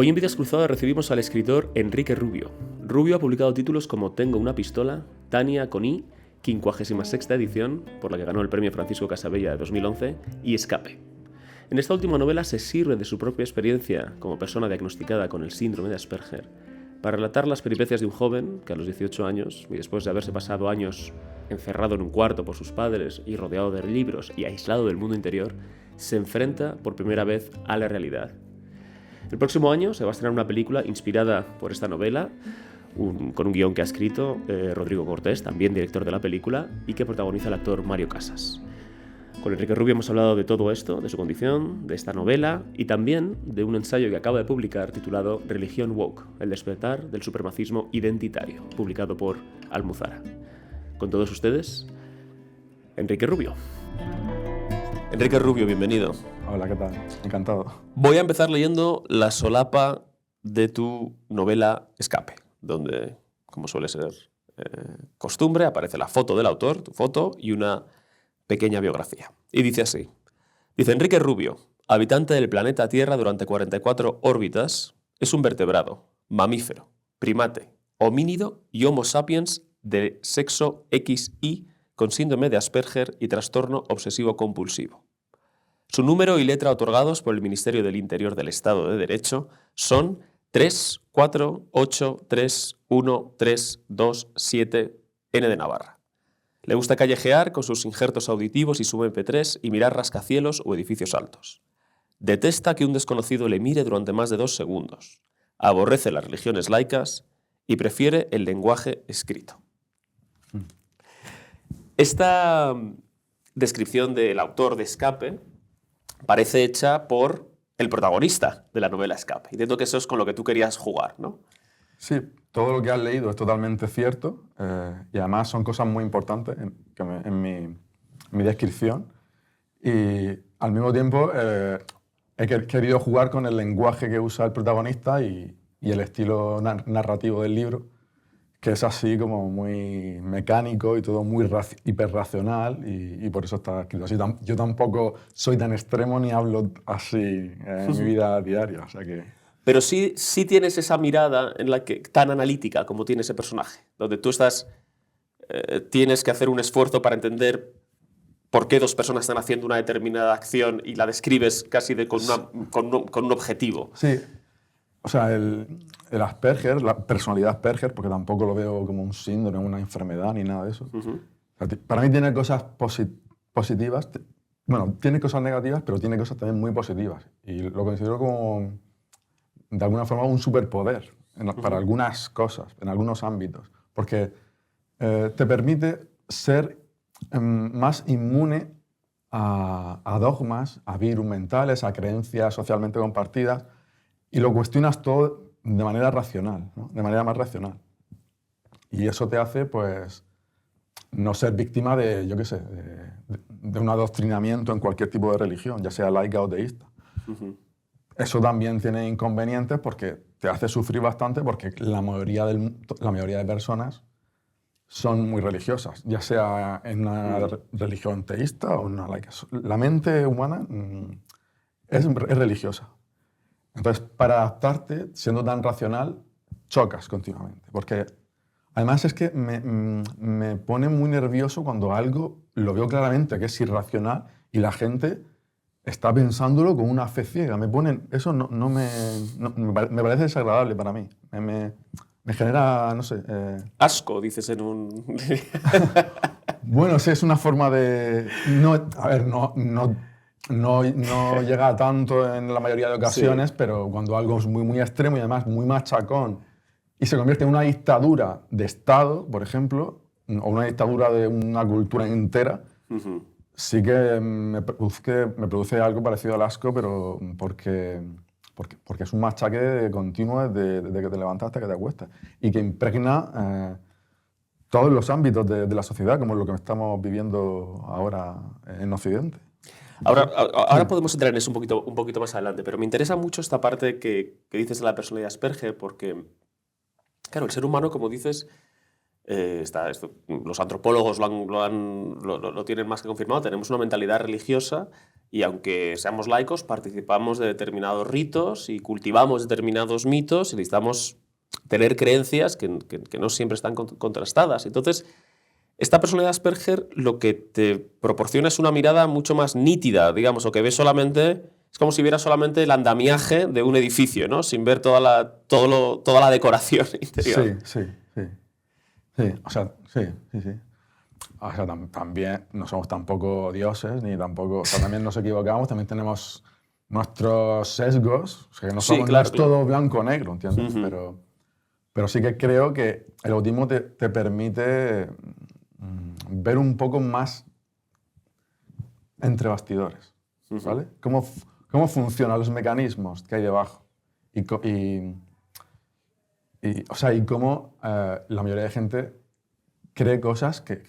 Hoy en Vidas Cruzadas recibimos al escritor Enrique Rubio. Rubio ha publicado títulos como Tengo una pistola, Tania con I, 56ª edición, por la que ganó el premio Francisco Casabella de 2011, y Escape. En esta última novela se sirve de su propia experiencia como persona diagnosticada con el síndrome de Asperger para relatar las peripecias de un joven que a los 18 años, y después de haberse pasado años encerrado en un cuarto por sus padres y rodeado de libros y aislado del mundo interior, se enfrenta por primera vez a la realidad. El próximo año se va a estrenar una película inspirada por esta novela, con un guión que ha escrito Rodrigo Cortés, también director de la película, y que protagoniza el actor Mario Casas. Con Enrique Rubio hemos hablado de todo esto, de su condición, de esta novela y también de un ensayo que acaba de publicar titulado Religión Woke, el despertar del supremacismo identitario, publicado por Almuzara. Con todos ustedes, Enrique Rubio. Enrique Rubio, bienvenido. Hola, ¿qué tal? Encantado. Voy a empezar leyendo la solapa de tu novela Escape, donde, como suele ser costumbre, aparece la foto del autor, tu foto, y una pequeña biografía. Y dice así. Dice Enrique Rubio, habitante del planeta Tierra durante 44 órbitas, es un vertebrado, mamífero, primate, homínido y homo sapiens de sexo XY con síndrome de Asperger y trastorno obsesivo-compulsivo. Su número y letra otorgados por el Ministerio del Interior del Estado de Derecho son 3, 4, 8, 3, 1, 3, 2, 7, N de Navarra. Le gusta callejear con sus injertos auditivos y su MP3 y mirar rascacielos o edificios altos. Detesta que un desconocido le mire durante más de 2 segundos. Aborrece las religiones laicas y prefiere el lenguaje escrito. Esta descripción del autor de Escape parece hecha por el protagonista de la novela Escape. Entiendo que eso es con lo que tú querías jugar, ¿no? Sí, todo lo que has leído es totalmente cierto y además son cosas muy importantes en mi descripción y al mismo tiempo he querido jugar con el lenguaje que usa el protagonista y el estilo narrativo del libro, que es así como muy mecánico y todo muy hiperracional y por eso está escrito así. Yo tampoco soy tan extremo ni hablo así en mi vida diaria, o sea que... Pero sí tienes esa mirada en la que, tan analítica como tiene ese personaje, donde tú tienes que hacer un esfuerzo para entender por qué dos personas están haciendo una determinada acción y la describes casi con un objetivo. Sí, o sea, el Asperger, la personalidad Asperger, porque tampoco lo veo como un síndrome, una enfermedad ni nada de eso. Uh-huh. O sea, para mí tiene cosas positivas, bueno, tiene cosas negativas, pero tiene cosas también muy positivas. Y lo considero como, de alguna forma, un superpoder para algunas cosas, en algunos ámbitos. Porque te permite ser más inmune a dogmas, a virus mentales, a creencias socialmente compartidas, y lo cuestionas todo de manera racional, ¿no? De manera más racional. Y eso te hace, pues, no ser víctima de, yo qué sé, de un adoctrinamiento en cualquier tipo de religión, ya sea laica o teísta. Uh-huh. Eso también tiene inconvenientes porque te hace sufrir bastante porque la mayoría de personas son muy religiosas, ya sea en una religión teísta o en una laica. La mente humana es religiosa. Entonces, para adaptarte, siendo tan racional, chocas continuamente. Porque además es que me pone muy nervioso cuando algo lo veo claramente que es irracional y la gente está pensándolo con una fe ciega. Eso me parece desagradable para mí. Me genera, no sé... Asco, dices en un... Bueno, sí, es una forma de... No llega tanto en la mayoría de ocasiones, sí. Pero cuando algo es muy, muy extremo y además muy machacón y se convierte en una dictadura de Estado, por ejemplo, o una dictadura de una cultura entera, uh-huh. Sí que me produce algo parecido al asco, pero porque es un machaque continuo desde que te levantas hasta que te acuestas y que impregna todos los ámbitos de la sociedad, como lo que estamos viviendo ahora en Occidente. Ahora podemos entrar en eso un poquito más adelante, pero me interesa mucho esta parte que dices de la personalidad Asperger, porque, claro, el ser humano, como dices, los antropólogos lo tienen más que confirmado, tenemos una mentalidad religiosa y aunque seamos laicos, participamos de determinados ritos y cultivamos determinados mitos y necesitamos tener creencias que no siempre están contrastadas. Entonces, esta personalidad de Asperger lo que te proporciona es una mirada mucho más nítida, digamos, o que ves solamente... Es como si viera solamente el andamiaje de un edificio, ¿no? Sin ver toda la decoración interior. Sí. Sí, o sea, sí. O sea, también no somos tampoco dioses, ni tampoco... O sea, también nos equivocamos, también tenemos nuestros sesgos, o sea, que no, somos, no es todo blanco o negro, ¿entiendes? Pero sí que creo que el autismo te permite ver un poco más entre bastidores, ¿vale? ¿Cómo funcionan los mecanismos que hay debajo? Y cómo la mayoría de gente cree cosas que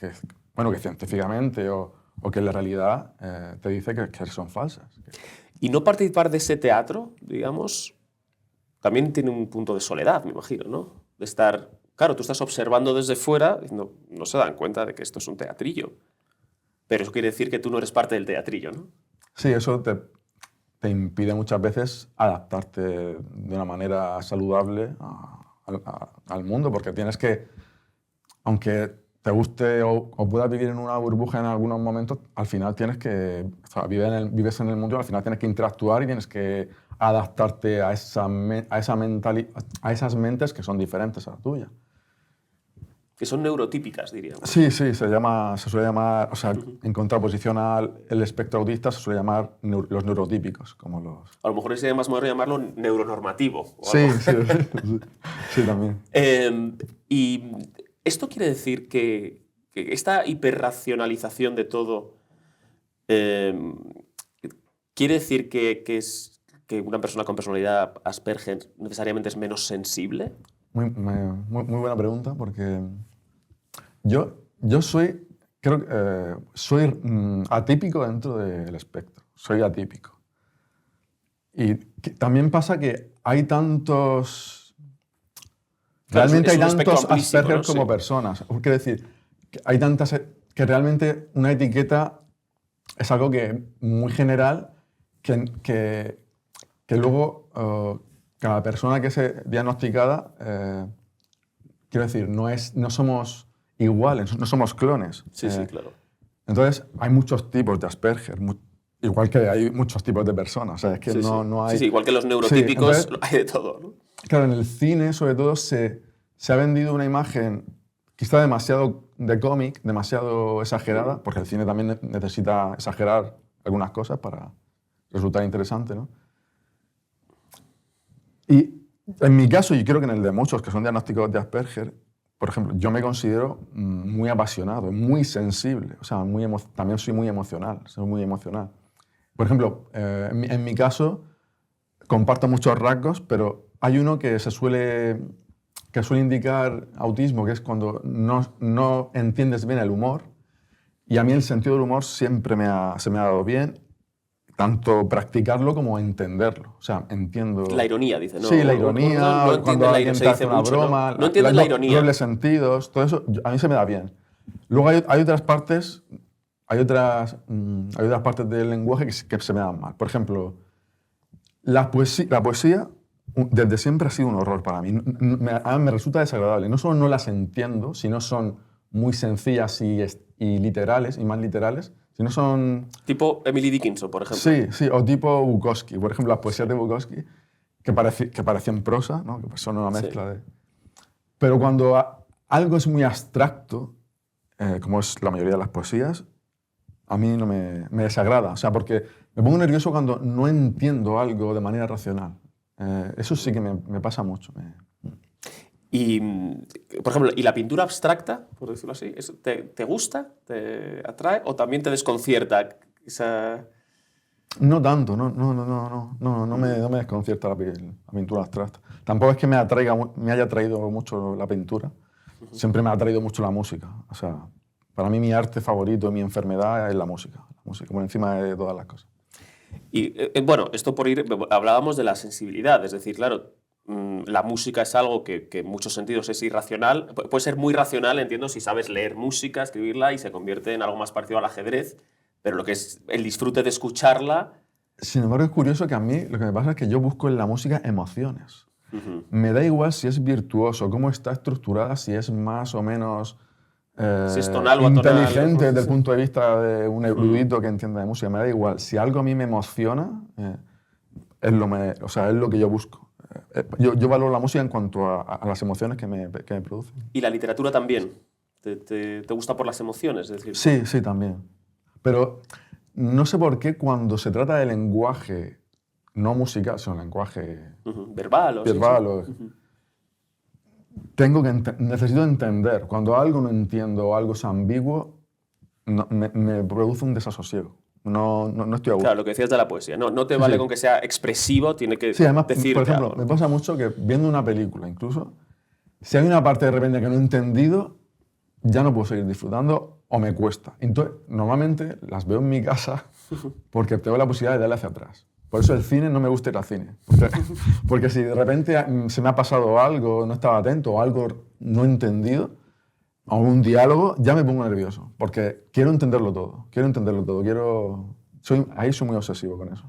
científicamente o que la realidad te dice que son falsas. Y no participar de ese teatro, digamos, también tiene un punto de soledad, me imagino, ¿no? De estar... Claro, tú estás observando desde fuera, no se dan cuenta de que esto es un teatrillo. Pero eso quiere decir que tú no eres parte del teatrillo, ¿no? Sí, eso te impide muchas veces adaptarte de una manera saludable al mundo, porque tienes que, aunque te guste o puedas vivir en una burbuja en algunos momentos, al final tienes que, o sea, vives en el mundo y al final tienes que interactuar y tienes que adaptarte a esas mentes que son diferentes a la tuya. Que son neurotípicas, diríamos. Sí, se suele llamar, o sea, en contraposición al espectro autista, se suele llamar los neurotípicos, como los... A lo mejor sería más moderno llamarlo neuronormativo. Sí, también. Y esto quiere decir que esta hiperracionalización de todo quiere decir que una persona con personalidad Asperger necesariamente es menos sensible. Muy buena pregunta, porque yo soy atípico dentro del espectro. Soy atípico. Y también pasa que hay tantos... Claro, realmente hay tantos ¿no? Asperger como sí. personas. Quiero decir, que hay tantas... que realmente una etiqueta es algo que muy general que luego... cada persona que es diagnosticada, quiero decir, no somos iguales, no somos clones. Sí, claro. Entonces, hay muchos tipos de Asperger, igual que hay muchos tipos de personas. O sea, es que no hay... Sí, igual que los neurotípicos, entonces, hay de todo, ¿no? Claro, en el cine, sobre todo, se ha vendido una imagen quizá demasiado de cómic, demasiado exagerada, porque el cine también necesita exagerar algunas cosas para resultar interesante, ¿no? Y en mi caso, y creo que en el de muchos que son diagnósticos de Asperger, por ejemplo, yo me considero muy apasionado, muy sensible, o sea, también soy muy emocional, Por ejemplo, en mi caso, comparto muchos rasgos, pero hay uno que suele indicar autismo, que es cuando no entiendes bien el humor, y a mí el sentido del humor siempre se me ha dado bien, tanto practicarlo como entenderderlo. O sea, entiendo... La ironía, dice, ¿no? Sí, la ironía, no cuando alguien te hace una mucho, broma... No entiendes la ironía. Dobles sentidos, todo eso a mí se me da bien. Luego hay otras partes... Hay otras partes del lenguaje que se me dan mal. Por ejemplo, la poesía desde siempre ha sido un horror para mí. Me resulta desagradable. No solo no las entiendo, sino son muy sencillas y literales, y más literales, sino son... Tipo Emily Dickinson, por ejemplo. Sí, o tipo Bukowski. Por ejemplo, las poesías de Bukowski, que parecían prosa, ¿no? Que son una mezcla de... Pero cuando algo es muy abstracto, como es la mayoría de las poesías, a mí no me desagrada. O sea, porque me pongo nervioso cuando no entiendo algo de manera racional. Eso sí que me pasa mucho. Y, por ejemplo, ¿y la pintura abstracta, por decirlo así, te gusta, te atrae o también te desconcierta esa...? No tanto, no me desconcierta la pintura abstracta. Tampoco es que me haya atraído mucho la pintura. Siempre me ha atraído mucho la música. O sea, para mí mi arte favorito, mi enfermedad es la música por encima de todas las cosas. Y bueno, esto hablábamos de la sensibilidad, es decir, claro, la música es algo que en muchos sentidos es irracional, puede ser muy racional, entiendo, si sabes leer música, escribirla y se convierte en algo más parecido al ajedrez, pero lo que es el disfrute de escucharla... Sin embargo, es curioso que a mí lo que me pasa es que yo busco en la música emociones. Ujú. Me da igual si es virtuoso, cómo está estructurada, si es más o menos Si es tonal o atonal. inteligente desde el punto de vista de un erudito que entienda de música. Me da igual. Si algo a mí me emociona, es lo que yo busco. Yo valoro la música en cuanto a las emociones que me producen. ¿Y la literatura también? ¿Te gusta por las emociones? Es decir, Sí, sí, también. Pero no sé por qué cuando se trata de lenguaje no musical, sino lenguaje verbal o verbal, sí, sí. necesito entender. Cuando algo no entiendo o algo es ambiguo, me produce un desasosiego. No estoy a gusto. Claro, lo que decías de la poesía. No te vale sí. con que sea expresivo, tiene que Sí, además, decirte por ejemplo, algo, ¿no? me pasa mucho que viendo una película, incluso, si hay una parte de repente que no he entendido, ya no puedo seguir disfrutando o me cuesta. Entonces, normalmente las veo en mi casa porque tengo la posibilidad de darle hacia atrás. Por eso el cine no me gusta ir al cine. Porque si de repente se me ha pasado algo, no estaba atento o algo no entendido, o un diálogo, ya me pongo nervioso. Porque quiero entenderlo todo. Ahí soy muy obsesivo con eso.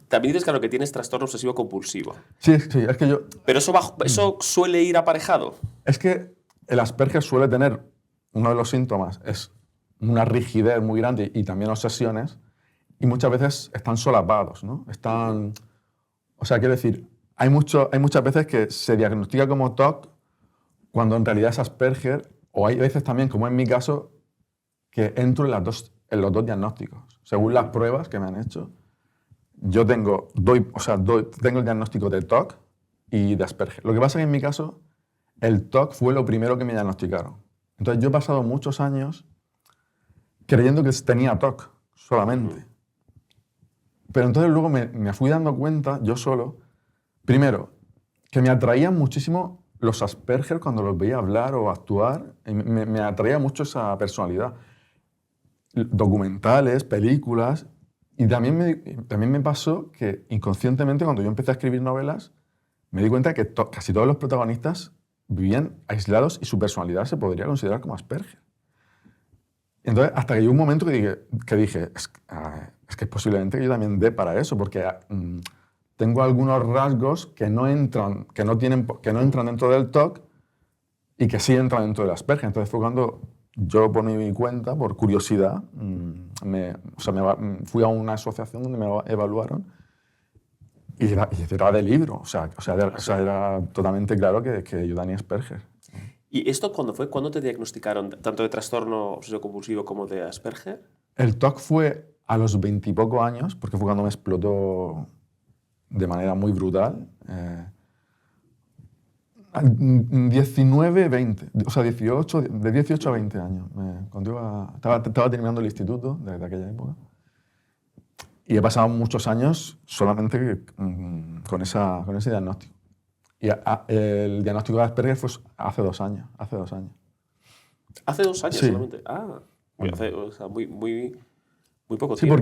También dices, claro, que tienes trastorno obsesivo compulsivo. Sí, es que yo... Pero eso suele ir aparejado. Es que el Asperger suele tener, uno de los síntomas es una rigidez muy grande y también obsesiones, y muchas veces están solapados, ¿no? O sea, quiero decir, hay muchas veces que se diagnostica como TOC cuando en realidad es Asperger, o hay veces también, como en mi caso, que entro en los dos diagnósticos. Según las pruebas que me han hecho, yo tengo el diagnóstico de TOC y de Asperger. Lo que pasa es que en mi caso, el TOC fue lo primero que me diagnosticaron. Entonces yo he pasado muchos años creyendo que tenía TOC solamente. Pero entonces luego me fui dando cuenta, yo solo, primero, que me atraían muchísimo los Asperger cuando los veía hablar o actuar. Me atraía mucho esa personalidad. Documentales, películas. Y también me pasó que inconscientemente cuando yo empecé a escribir novelas, me di cuenta que casi todos los protagonistas vivían aislados y su personalidad se podría considerar como Asperger. Entonces, hasta que llegó un momento que dije es que posiblemente yo también dé para eso, porque tengo algunos rasgos que no entran dentro del TOC y que sí entran dentro del Asperger. Entonces fue cuando yo por mi cuenta, por curiosidad, fui a una asociación donde me evaluaron y era de libro. O sea, era totalmente claro que yo tenía Asperger. ¿Y esto cuándo fue? ¿Cuándo te diagnosticaron tanto de trastorno obsesivo compulsivo como de Asperger? El TOC fue a los 20 y poco años, porque fue cuando me explotó de manera muy brutal. 19, 20, o sea, 18, de 18 a 20 años. Cuando estaba terminando el instituto de aquella época. Y he pasado muchos años solamente con ese diagnóstico. Y el diagnóstico de Asperger fue hace 2 años. ¿Hace 2 años Sí. solamente? O sea, muy poco Sí, tiempo.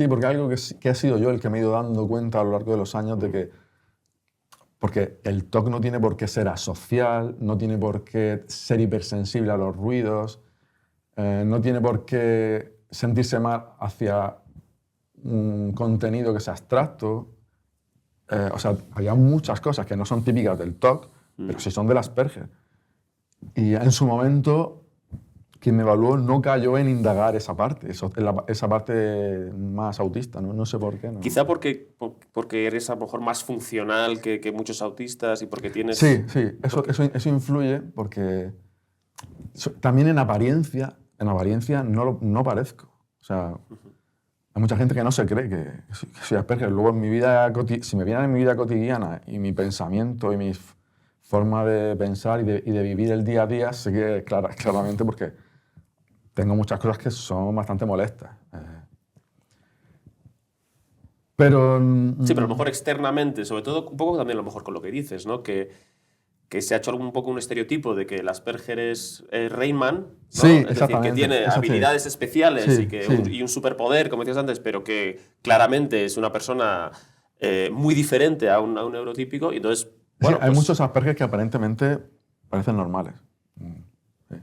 Porque algo que he sido yo el que me he ido dando cuenta a lo largo de los años de que... Porque el TOC no tiene por qué ser asocial, no tiene por qué ser hipersensible a los ruidos, no tiene por qué sentirse mal hacia un contenido que sea abstracto. O sea, había muchas cosas que no son típicas del TOC, pero sí son del Asperger. Y en su momento, quien me evaluó no cayó en indagar esa parte más autista, ¿no? No sé por qué. ¿no? Quizá porque eres a lo mejor más funcional que muchos autistas y porque tienes... Sí, eso influye porque también en apariencia no parezco. O sea, hay mucha gente que no se cree que soy Asperger. Luego si me vienen en mi vida cotidiana y mi pensamiento y mi forma de pensar y de vivir el día a día, sé que claramente porque tengo muchas cosas que son bastante molestas. Pero... Sí, pero a lo mejor externamente, sobre todo un poco también a lo mejor con lo que dices, ¿no? Que se ha hecho un poco un estereotipo de que el Asperger es Rain Man, ¿no? Sí, es decir, que tiene habilidades especiales y un superpoder, como decías antes, pero que claramente es una persona muy diferente a un neurotípico. Y entonces, bueno, hay muchos Asperger que aparentemente parecen normales. Sí.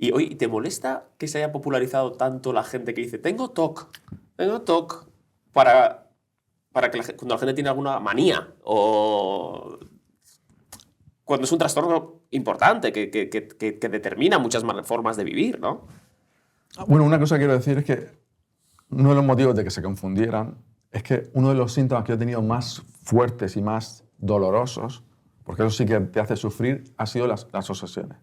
Y oye, ¿te molesta que se haya popularizado tanto la gente que dice tengo TOC, para que cuando la gente tiene alguna manía o cuando es un trastorno importante que determina muchas formas de vivir, ¿no? Bueno, una cosa que quiero decir es que uno de los motivos de que se confundieran es que uno de los síntomas que yo he tenido más fuertes y más dolorosos, porque eso sí que te hace sufrir, ha sido las obsesiones.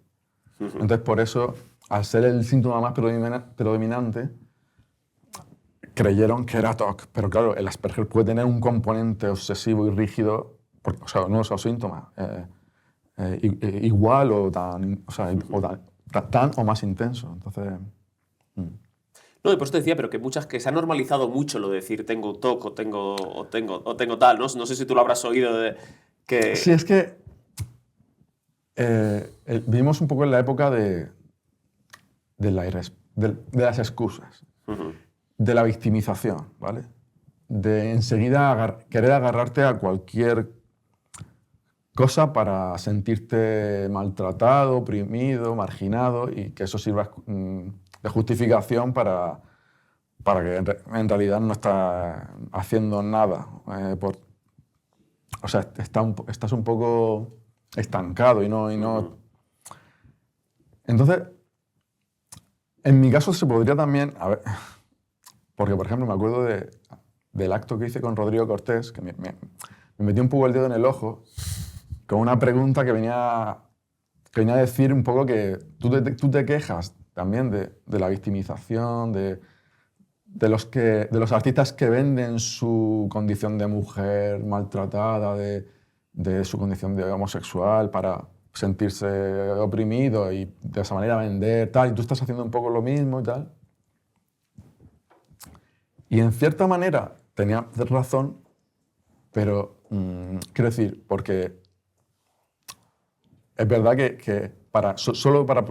Entonces, por eso, al ser el síntoma más predominante, creyeron que era TOC. Pero claro, el Asperger puede tener un componente obsesivo y rígido, porque, o sea, no es un síntoma, igual o tan, o sea, tan o más intenso. Entonces... No, y por eso te decía, pero que se ha normalizado mucho lo de decir tengo TOC o tengo tal, ¿no? No sé si tú lo habrás oído de que... Sí, es que vivimos un poco en la época de las excusas, de la victimización, ¿vale? De enseguida querer agarrarte a cualquier cosa para sentirte maltratado, oprimido, marginado y que eso sirva de justificación para que en realidad no estás haciendo nada. O sea, estás un poco estancado y no... Entonces, en mi caso se podría también... A ver, porque, por ejemplo, me acuerdo del acto que hice con Rodrigo Cortés, que me metió un poco el dedo en el ojo con una pregunta que venía a decir un poco que tú te quejas también de la victimización, de los artistas que venden su condición de mujer maltratada, de su condición de homosexual para sentirse oprimido y de esa manera vender tal, y tú estás haciendo un poco lo mismo y tal. Y en cierta manera tenía razón, pero quiero decir, porque es verdad que solo para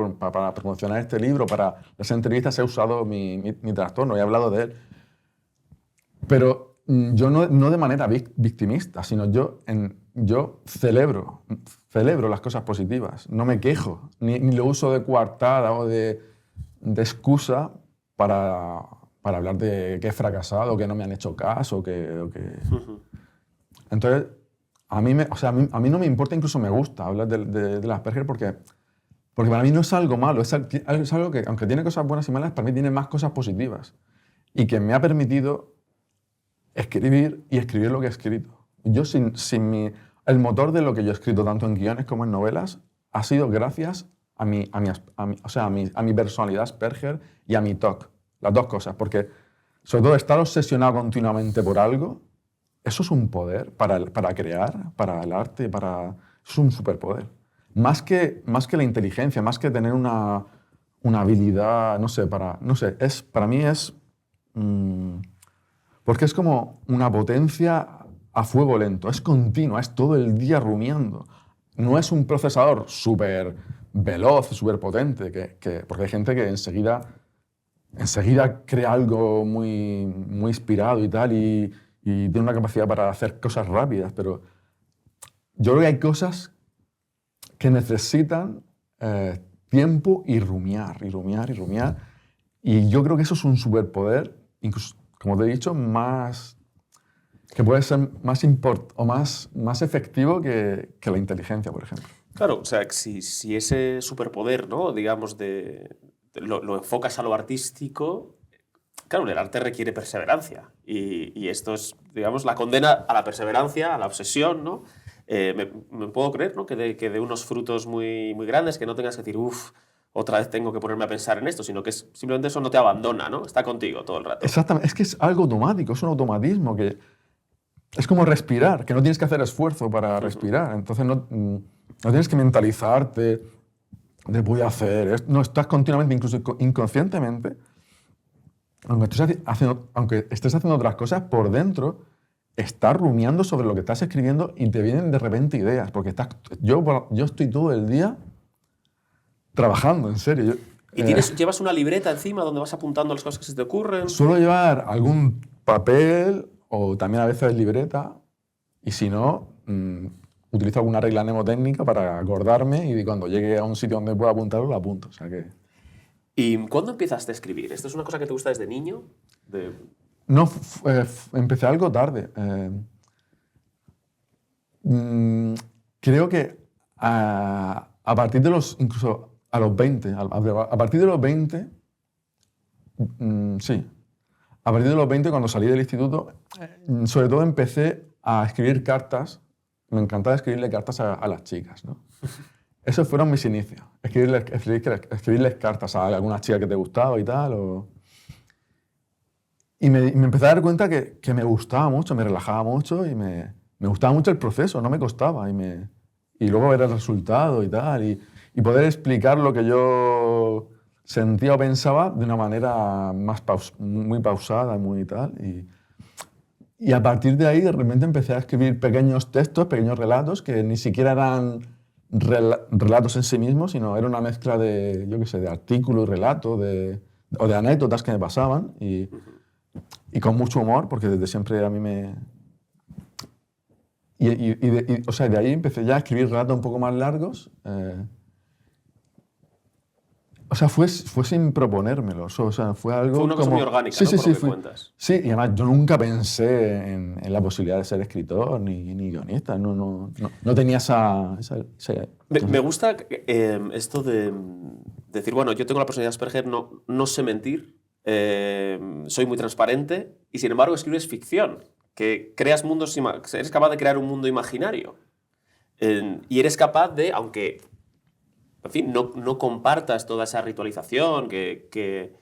promocionar este libro, para las entrevistas he usado mi trastorno, he hablado de él. Pero yo no de manera victimista, sino yo celebro las cosas positivas. No me quejo, ni lo uso de coartada o de excusa para hablar de que he fracasado, que no me han hecho caso, Entonces, a mí no me importa, incluso me gusta hablar del Asperger porque para mí no es algo malo, es algo que, aunque tiene cosas buenas y malas, para mí tiene más cosas positivas y que me ha permitido escribir lo que he escrito. Yo el motor de lo que yo he escrito, tanto en guiones como en novelas, ha sido gracias a mi personalidad Asperger y a mi TOC. Las dos cosas, porque sobre todo estar obsesionado continuamente por algo, eso es un poder para crear, para el arte, es un superpoder. Más que la inteligencia, más que tener una habilidad, para mí es... porque es como una potencia a fuego lento, es continua, es todo el día rumiando. No es un procesador súper veloz, súper potente, porque hay gente que enseguida crea algo muy, muy inspirado y tal, y tiene una capacidad para hacer cosas rápidas, pero yo creo que hay cosas que necesitan tiempo y rumiar, y yo creo que eso es un superpoder, incluso, como te he dicho, que puede ser más efectivo que la inteligencia, por ejemplo. Claro, o sea, si ese superpoder, ¿no? Digamos, lo enfocas a lo artístico, claro, el arte requiere perseverancia. Y esto es, digamos, la condena a la perseverancia, a la obsesión, ¿no? Me puedo creer, ¿no? Que de unos frutos muy, muy grandes, que no tengas que decir, uff, otra vez tengo que ponerme a pensar en esto, sino que simplemente eso no te abandona, ¿no? Está contigo todo el rato. Exactamente, es que es algo automático, es un automatismo que es como respirar, que no tienes que hacer esfuerzo para respirar. Entonces no tienes que mentalizarte de voy a hacer esto. No, estás continuamente, incluso inconscientemente, aunque estés haciendo otras cosas, por dentro estás rumiando sobre lo que estás escribiendo y te vienen de repente ideas, porque yo estoy todo el día trabajando, en serio. ¿Y llevas una libreta encima donde vas apuntando las cosas que se te ocurren? Suelo llevar algún papel o también a veces libreta, y si no, utilizo alguna regla mnemotécnica para acordarme y cuando llegue a un sitio donde pueda apuntarlo, lo apunto. O sea que... ¿Y cuándo empezaste a escribir? ¿Esto es una cosa que te gusta desde niño? No, empecé algo tarde. Creo que a partir de incluso a los 20, a partir de los 20, sí, a partir de los 20 cuando salí del instituto, sobre todo empecé a escribir cartas, me encantaba escribirle cartas a las chicas, ¿no? Esos fueron mis inicios, escribirles cartas a alguna chica que te gustaba y tal, y me empecé a dar cuenta que me gustaba mucho, me relajaba mucho y me gustaba mucho el proceso, no me costaba. Y luego ver el resultado y tal, y poder explicar lo que yo sentía o pensaba de una manera muy pausada, muy tal. Y a partir de ahí, de repente empecé a escribir pequeños textos, pequeños relatos, que ni siquiera eran relatos en sí mismos, sino era una mezcla de, yo qué sé, de artículos y relatos, o de anécdotas que me pasaban. Y con mucho humor, porque desde siempre a mí me... o sea, de ahí empecé ya a escribir relatos un poco más largos. O sea, fue sin proponérmelo. O sea, fue algo Fue una cosa muy orgánica, sí, ¿no? Sí, Por sí, lo que cuentas. Sí, y además yo nunca pensé en la posibilidad de ser escritor ni guionista. No tenía esa Me gusta esto de decir, bueno, yo tengo la personalidad de Asperger, no sé mentir, soy muy transparente y sin embargo escribes ficción, que creas mundos, eres capaz de crear un mundo imaginario y eres capaz de, aunque, en fin, no compartas toda esa ritualización que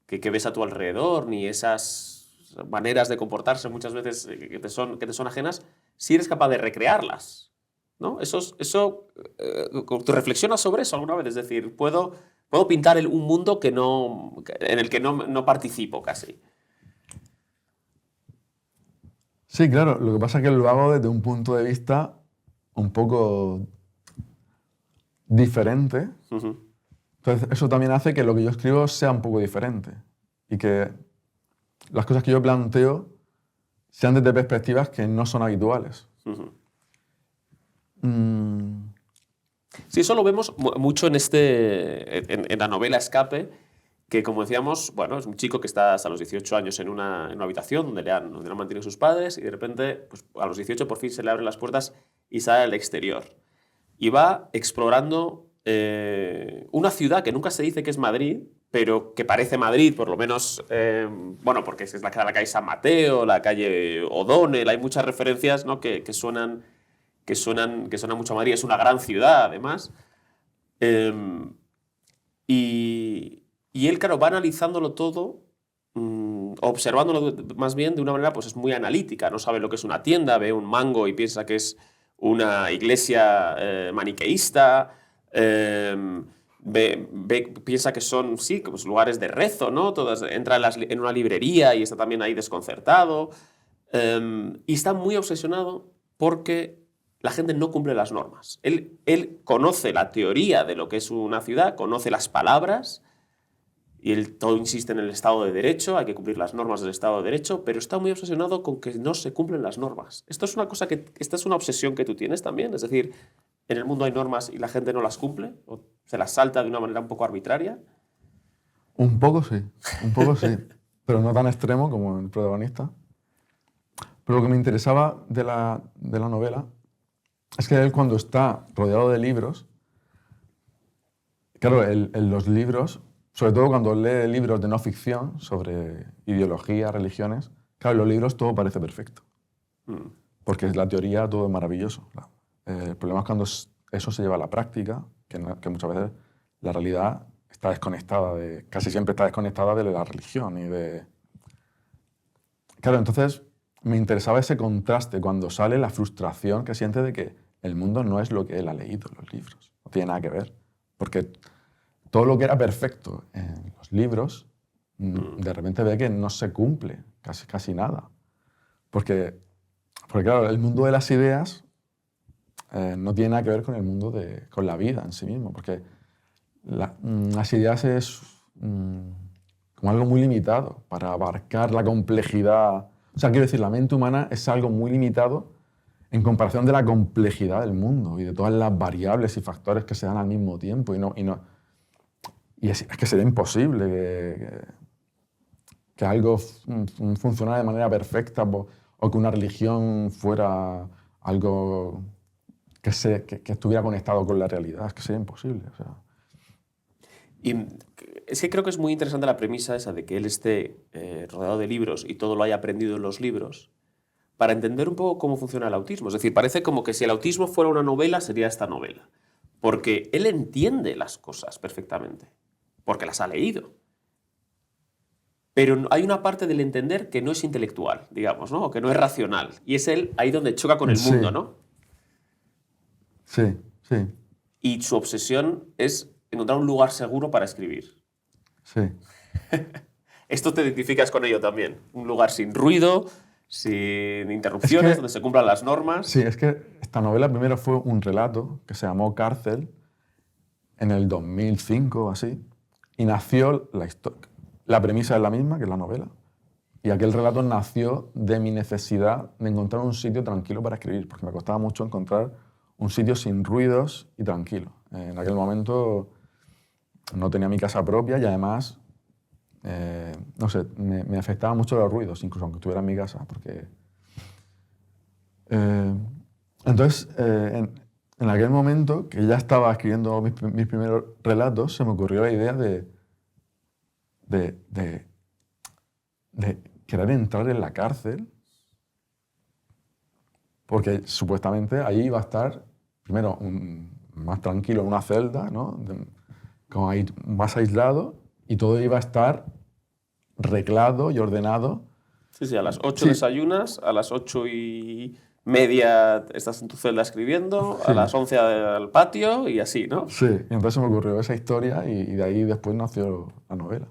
ves a tu alrededor, ni esas maneras de comportarse muchas veces que te son ajenas, sí eres capaz de recrearlas, ¿no? ¿Te reflexionas sobre eso alguna vez? Es decir, puedo pintar un mundo en el que no participo casi. Sí, claro. Lo que pasa es que lo hago desde un punto de vista un poco diferente. Uh-huh. Entonces, eso también hace que lo que yo escribo sea un poco diferente y que las cosas que yo planteo sean desde perspectivas que no son habituales. Uh-huh. Sí, eso lo vemos mucho en la novela Escape, que como decíamos, bueno, es un chico que está hasta los 18 años en una habitación donde le han mantenido sus padres y de repente, pues, a los 18 por fin se le abren las puertas y sale al exterior. Y va explorando una ciudad que nunca se dice que es Madrid, pero que parece Madrid, por lo menos, bueno, porque es la calle San Mateo, la calle O'Donnell, hay muchas referencias, ¿no? que suenan mucho a Madrid. Es una gran ciudad, además. Y él, claro, va analizándolo todo, observándolo más bien de una manera, pues es muy analítica. No sabe lo que es una tienda, ve un mango y piensa que es una iglesia maniqueísta. Piensa que son, sí, pues lugares de rezo, ¿no? Entra en una librería y está también ahí desconcertado. Y está muy obsesionado porque la gente no cumple las normas. Él conoce la teoría de lo que es una ciudad, conoce las palabras, y él todo insiste en el Estado de Derecho, hay que cumplir las normas del Estado de Derecho, pero está muy obsesionado con que no se cumplen las normas. Esta es una obsesión que tú tienes también, es decir, en el mundo hay normas y la gente no las cumple, o se las salta de una manera un poco arbitraria. Un poco sí, pero no tan extremo como el protagonista. Pero lo que me interesaba de la novela es que él, cuando está rodeado de libros, claro, en los libros, sobre todo cuando lee libros de no ficción sobre ideología, religiones, claro, en los libros todo parece perfecto. Porque en la teoría todo es maravilloso. Claro. El problema es cuando eso se lleva a la práctica, que muchas veces la realidad está desconectada casi siempre está desconectada de la religión y de... Claro, entonces me interesaba ese contraste cuando sale la frustración que siente de que el mundo no es lo que él ha leído en los libros. No tiene nada que ver. Porque todo lo que era perfecto en los libros, de repente ve que no se cumple casi nada. Porque claro, el mundo de las ideas no tiene nada que ver con el mundo con la vida en sí mismo. Porque las ideas es como algo muy limitado para abarcar la complejidad. O sea, quiero decir, la mente humana es algo muy limitado en comparación de la complejidad del mundo y de todas las variables y factores que se dan al mismo tiempo. Y es que sería imposible que algo funcionara de manera perfecta o que una religión fuera algo que estuviera conectado con la realidad. Es que sería imposible. O sea. Y es que creo que es muy interesante la premisa esa de que él esté rodeado de libros y todo lo haya aprendido en los libros para entender un poco cómo funciona el autismo. Es decir, parece como que si el autismo fuera una novela, sería esta novela. Porque él entiende las cosas perfectamente, porque las ha leído. Pero hay una parte del entender que no es intelectual, digamos, ¿no? O que no es racional. Y es él ahí donde choca con el mundo, ¿no? Sí, sí. Y su obsesión es encontrar un lugar seguro para escribir. Sí. Esto te identificas con ello también. Un lugar sin ruido, sin interrupciones, donde se cumplan las normas. Sí, es que esta novela primero fue un relato que se llamó Cárcel en el 2005 o así. Y nació la historia. La premisa es la misma que la novela. Y aquel relato nació de mi necesidad de encontrar un sitio tranquilo para escribir, porque me costaba mucho encontrar un sitio sin ruidos y tranquilo. En aquel momento no tenía mi casa propia y además, no sé, me afectaban mucho los ruidos, incluso aunque estuviera en mi casa, porque... entonces, en aquel momento, que ya estaba escribiendo mis primeros relatos, se me ocurrió la idea de querer entrar en la cárcel, porque supuestamente ahí iba a estar, primero, más tranquilo en una celda, ¿no? Como ahí más aislado, y todo iba a estar reglado y ordenado. Sí, sí, a las 8 desayunas, a las 8:30 estás en tu celda escribiendo, a las 11 al patio y así, ¿no? Sí, y entonces se me ocurrió esa historia y de ahí después nació la novela.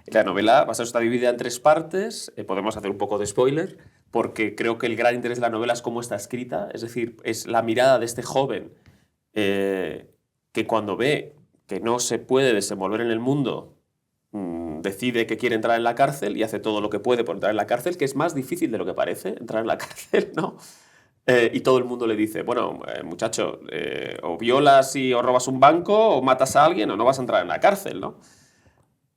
La novela está dividida en 3 partes, podemos hacer un poco de spoiler, porque creo que el gran interés de la novela es cómo está escrita, es decir, es la mirada de este joven que cuando ve que no se puede desenvolver en el mundo, decide que quiere entrar en la cárcel y hace todo lo que puede por entrar en la cárcel, que es más difícil de lo que parece entrar en la cárcel, ¿no? Y todo el mundo le dice, bueno, muchacho, o violas o robas un banco, o matas a alguien, o no vas a entrar en la cárcel, ¿no?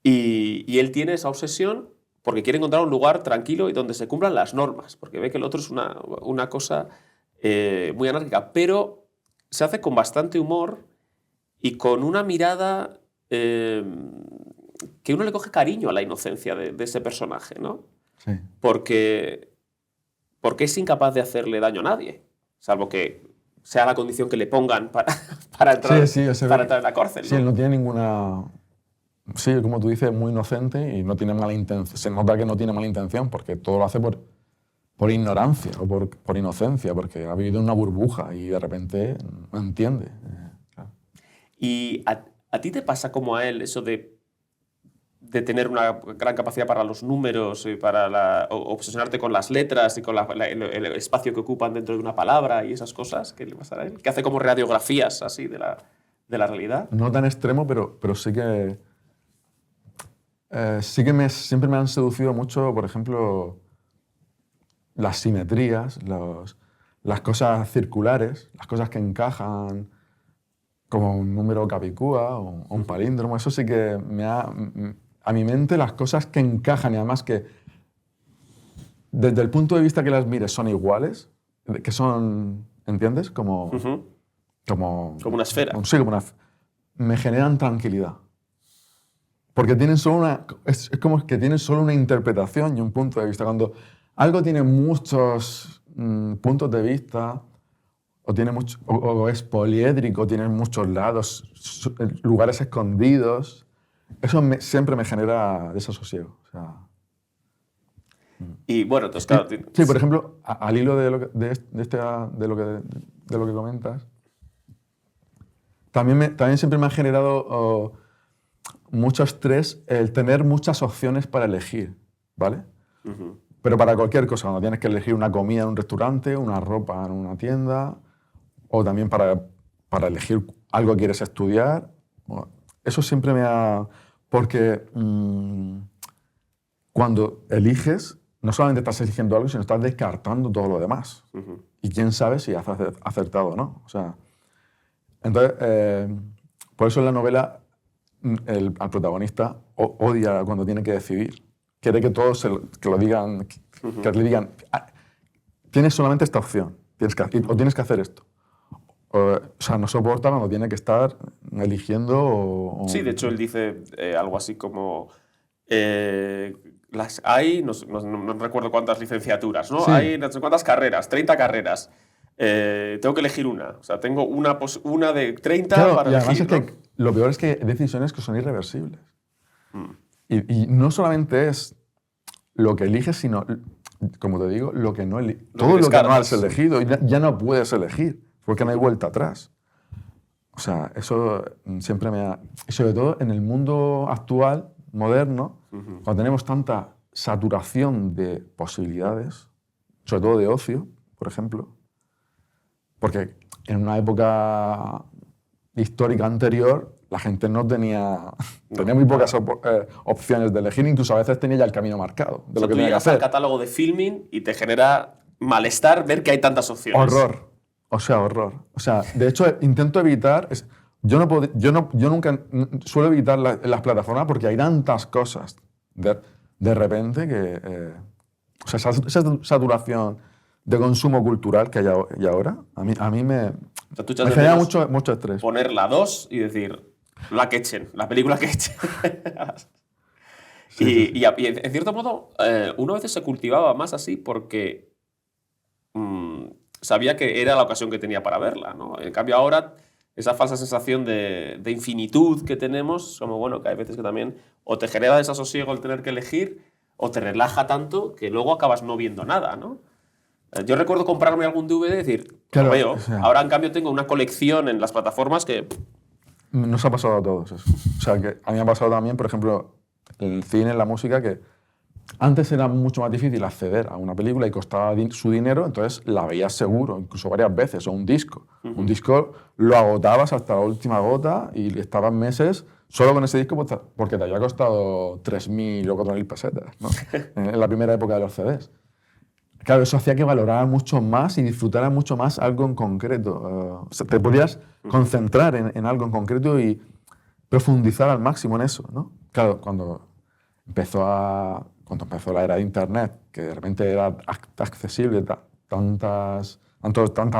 Y él tiene esa obsesión porque quiere encontrar un lugar tranquilo y donde se cumplan las normas, porque ve que el otro es una cosa muy anárquica, pero se hace con bastante humor y con una mirada que uno le coge cariño a la inocencia de ese personaje, ¿no? Sí. Porque es incapaz de hacerle daño a nadie, salvo que sea la condición que le pongan para entrar en la cárcel, ¿no? Sí, él no tiene ninguna... Sí, como tú dices, es muy inocente y no tiene mala intención. Se nota que no tiene mala intención porque todo lo hace por ignorancia o por inocencia, porque ha vivido en una burbuja y de repente no entiende. Claro. ¿Y a ti te pasa como a él eso de tener una gran capacidad para los números y para obsesionarte con las letras y con el espacio que ocupan dentro de una palabra y esas cosas? ¿Qué le pasa a él? Que hace como radiografías así de la realidad. No tan extremo, pero sí que... siempre me han seducido mucho, por ejemplo, las simetrías, las cosas circulares, las cosas que encajan como un número capicúa o un palíndromo. Eso sí que a mi mente las cosas que encajan y además que desde el punto de vista que las mires son iguales, que son, ¿entiendes? Como una esfera. Sí, me generan tranquilidad. Porque tienen solo es como que tienen solo una interpretación y un punto de vista. Cuando algo tiene muchos puntos de vista, o es poliédrico, tiene muchos lados, lugares escondidos, eso siempre me genera desasosiego. O sea, y bueno, entonces, claro... Sí, por ejemplo, al hilo de lo que comentas, también siempre me ha generado... mucho estrés el tener muchas opciones para elegir, ¿vale? Pero para cualquier cosa, cuando tienes que elegir una comida en un restaurante, una ropa en una tienda, o también para elegir algo que quieres estudiar, eso siempre me ha... Porque cuando eliges, no solamente estás eligiendo algo, sino estás descartando todo lo demás. Y quién sabe si has acertado o no. O sea, entonces, por eso en la novela al protagonista odia cuando tiene que decidir. Quiere que todos que lo digan, que le digan, tienes solamente esta opción, o tienes que hacer esto. O sea, no soporta cuando tiene que estar eligiendo. Sí, de hecho él dice algo así como... hay, no recuerdo cuántas licenciaturas, ¿no? Sí. Hay no sé cuántas carreras, 30 carreras. Tengo que elegir una. O sea, tengo una de 30 claro, para y además elegir, es que lo peor es que hay decisiones que son irreversibles. Y no solamente es lo que eliges, sino, como te digo, lo que no eliges. Todo lo que no has elegido, y ya no puedes elegir, porque no hay vuelta atrás. O sea, eso siempre me ha... Y sobre todo en el mundo actual, moderno, cuando tenemos tanta saturación de posibilidades, sobre todo de ocio, por ejemplo, porque en una época histórica anterior la gente no tenía muy pocas opciones de elegir, incluso a veces tenía ya el camino marcado de lo que tenía que hacer. Tú llegas al catálogo de Filmin y te genera malestar ver que hay tantas opciones. Horror. O sea, de hecho, intento evitar... Yo nunca suelo evitar las plataformas porque hay tantas cosas de repente que... o sea, esa saturación de consumo cultural que hay ahora, a mí me genera mucho estrés. Poner la 2 y decir, la que echen, la película que echen. Y en cierto modo, uno a veces se cultivaba más así porque sabía que era la ocasión que tenía para verla, ¿no? En cambio ahora, esa falsa sensación de infinitud que tenemos, como bueno, que hay veces que también o te genera desasosiego el tener que elegir o te relaja tanto que luego acabas no viendo nada, ¿no? Yo recuerdo comprarme algún DVD y decir, claro, lo veo. O sea, ahora, en cambio, tengo una colección en las plataformas que... Nos ha pasado a todos eso. O sea, que a mí me ha pasado también, por ejemplo, el cine, la música, que antes era mucho más difícil acceder a una película y costaba su dinero, entonces la veías seguro, incluso varias veces, o un disco. Un disco lo agotabas hasta la última gota y estabas meses solo con ese disco porque te había costado 3.000 o 4.000 pesetas, ¿no? En la primera época de los CDs. Claro, eso hacía que valoraras mucho más y disfrutaras mucho más algo en concreto. O sea, te podías concentrar en algo en concreto y profundizar al máximo en eso, ¿no? Claro, cuando empezó la era de Internet, que de repente era accesible tanta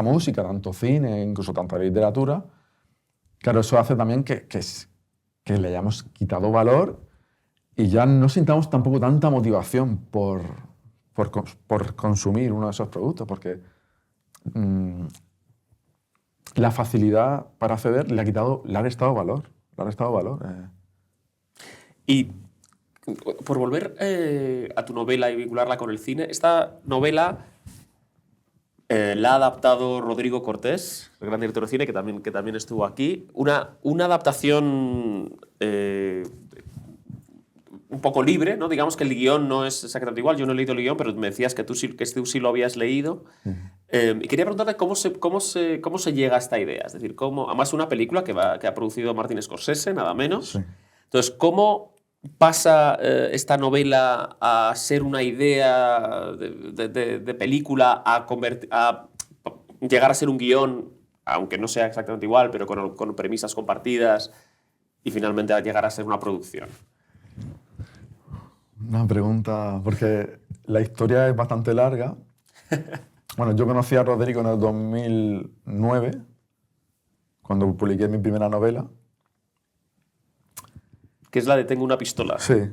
música, tanto cine, incluso tanta literatura, claro, eso hace también que le hayamos quitado valor y ya no sintamos tampoco tanta motivación por consumir uno de esos productos, porque la facilidad para acceder le ha restado valor. Y por volver a tu novela y vincularla con el cine, esta novela la ha adaptado Rodrigo Cortés, el gran director de cine, que también estuvo aquí. Una adaptación un poco libre, ¿no? Digamos que el guión no es exactamente igual. Yo no he leído el guión, pero me decías que tú sí lo habías leído. Y quería preguntarte cómo se llega a esta idea. Es decir, además una película que ha producido Martin Scorsese, nada menos. Sí. Entonces, ¿cómo pasa esta novela a ser una idea de película a llegar a ser un guión, aunque no sea exactamente igual, pero con premisas compartidas, y finalmente a llegar a ser una producción? Una pregunta, porque la historia es bastante larga. Bueno, yo conocí a Rodrigo en el 2009, cuando publiqué mi primera novela. Que es la de Tengo una pistola. Sí.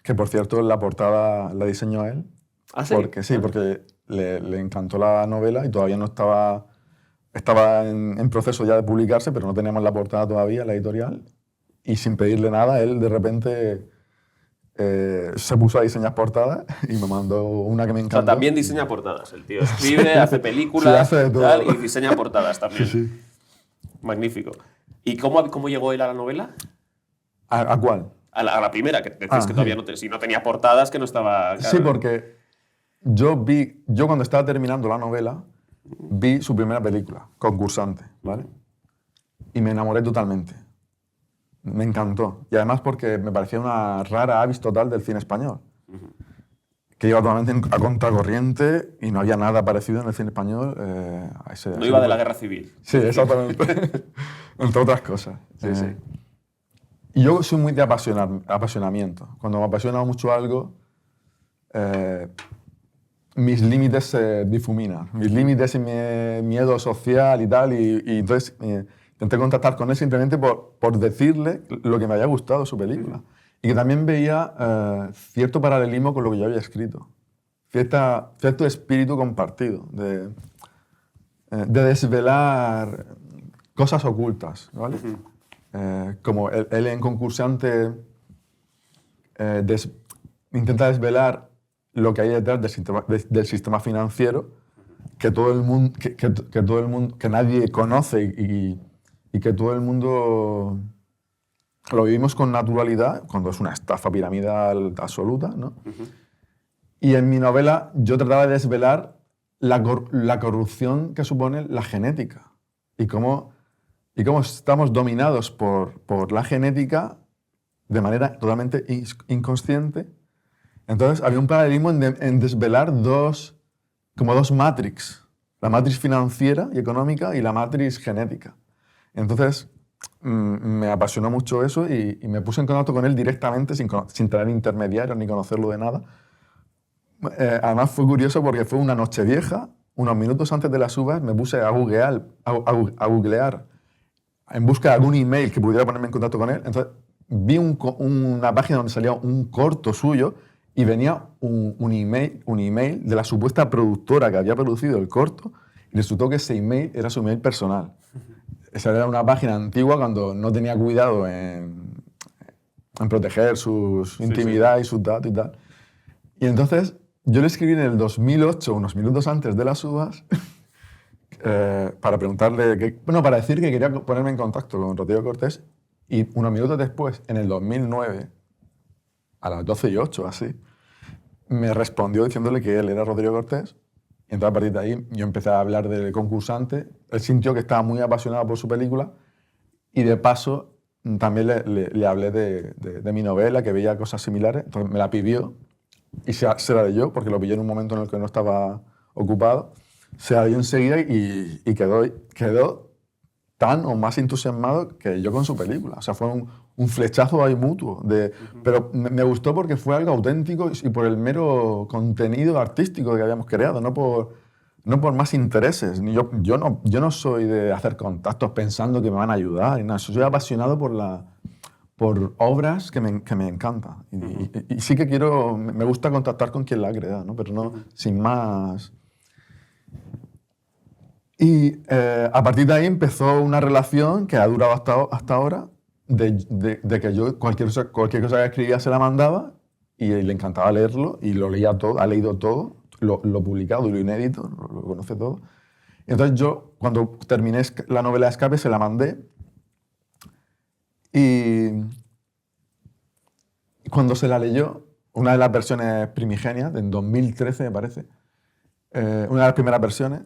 Que, por cierto, la portada la diseñó él. ¿Ah, sí? Porque le encantó la novela y todavía no estaba en proceso ya de publicarse, pero no teníamos la portada todavía, la editorial. Y sin pedirle nada, él de repente se puso a diseñar portadas y me mandó una que me encantó. O sea, también diseña portadas el tío. Escribe, hace películas, sí, hace de todo. Y diseña portadas también. Sí. Magnífico. ¿Y cómo llegó él a la novela? ¿A cuál? A la primera, que decías que todavía si no tenía portadas, que no estaba... Claro. Sí, porque yo cuando estaba terminando la novela, vi su primera película, Concursante, ¿vale? Y me enamoré totalmente. Me encantó. Y además porque me parecía una rara avis total del cine español. Que iba totalmente a contracorriente y no había nada parecido en el cine español a ese... No iba de la tipo. guerra civil. Sí, exactamente. Entre otras cosas. Sí. Y yo soy muy de apasionamiento. Cuando me apasiona mucho algo, mis límites se difuminan. Mis límites y mi miedo social y tal. Y entonces intenté contactar con él simplemente por decirle lo que me había gustado de su película. Y que también veía cierto paralelismo con lo que yo había escrito. Cierto espíritu compartido de desvelar cosas ocultas, ¿vale? Como él en Concursante intenta desvelar lo que hay detrás del sistema financiero que todo el mundo, que nadie conoce y que todo el mundo lo vivimos con naturalidad cuando es una estafa piramidal absoluta, ¿no? Y en mi novela yo trataba de desvelar la corrupción que supone la genética y cómo estamos dominados por la genética de manera totalmente inconsciente. Entonces había un paralelismo en desvelar dos matrix, la matriz financiera y económica y la matriz genética. Entonces me apasionó mucho eso y me puse en contacto con él directamente sin tener intermediarios ni conocerlo de nada. Además fue curioso porque fue una noche vieja, unos minutos antes de las uvas me puse a googlear en busca de algún email que pudiera ponerme en contacto con él. Entonces vi una página donde salía un corto suyo y venía un email de la supuesta productora que había producido el corto y resultó que ese email era su email personal. Esa era una página antigua cuando no tenía cuidado en proteger su intimidad y sus datos y tal. Y entonces yo le escribí en el 2008, unos minutos antes de las uvas, para preguntarle, para decir que quería ponerme en contacto con Rodrigo Cortés, y unos minutos después, en el 2009, a las 12:08 así, me respondió diciéndole que él era Rodrigo Cortés. Y entonces a partir de ahí yo empecé a hablar del Concursante. Él sintió que estaba muy apasionado por su película y de paso también le hablé de mi novela, que veía cosas similares. Entonces me la pidió y se la leyó porque lo pilló en un momento en el que no estaba ocupado. Se la dio enseguida y quedó tan o más entusiasmado que yo con su película. O sea, fue un flechazo ahí mutuo. Pero me gustó porque fue algo auténtico y por el mero contenido artístico que habíamos creado, no por más intereses. Yo no soy de hacer contactos pensando que me van a ayudar. Y nada. Soy apasionado por obras que me encantan. Y sí que me gusta contactar con quien la ha creado, ¿no? Pero no sin más. Y a partir de ahí empezó una relación que ha durado hasta ahora, de que yo cualquier cosa que escribía se la mandaba y le encantaba leerlo y lo leía todo, ha leído todo, lo publicado y lo inédito, lo conoce todo. Y entonces yo, cuando terminé la novela Escape, se la mandé y cuando se la leyó, una de las versiones primigenias, en 2013 me parece, una de las primeras versiones,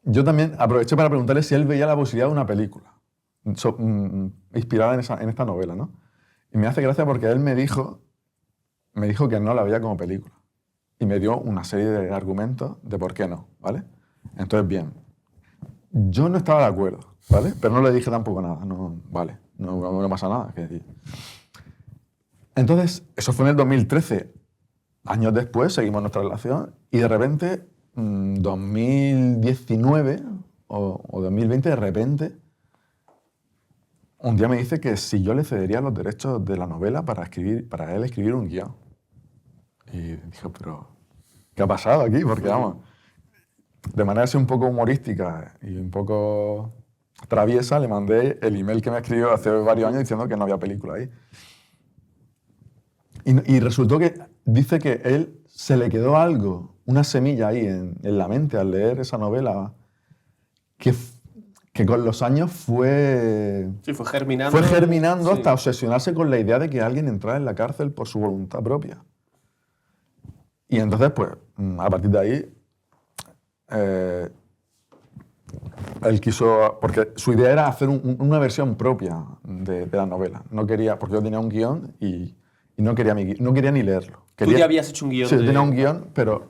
yo también aproveché para preguntarle si él veía la posibilidad de una película inspirada en esta novela, ¿no? Y me hace gracia porque él me dijo que no la veía como película. Y me dio una serie de argumentos de por qué no, ¿vale? Entonces, bien, yo no estaba de acuerdo, ¿vale? Pero no le dije tampoco nada, no pasa nada. Entonces, eso fue en el 2013. Años después seguimos nuestra relación y de repente 2019 o 2020, de repente, un día me dice que si yo le cedería los derechos de la novela para él escribir un guión. Y dije, pero ¿qué ha pasado aquí? Porque, vamos, de manera así un poco humorística y un poco traviesa, le mandé el email que me escribió hace varios años diciendo que no había película ahí. Y resultó que dice que él se le quedó algo, una semilla ahí en la mente al leer esa novela que con los años fue germinando. Fue germinando hasta obsesionarse con la idea de que alguien entrara en la cárcel por su voluntad propia. Y entonces, pues, a partir de ahí, él quiso, porque su idea era hacer una versión propia de la novela. No quería, porque yo tenía un guión y no quería ni leerlo. Tú ya habías hecho un guión. Sí, yo tenía un guión, pero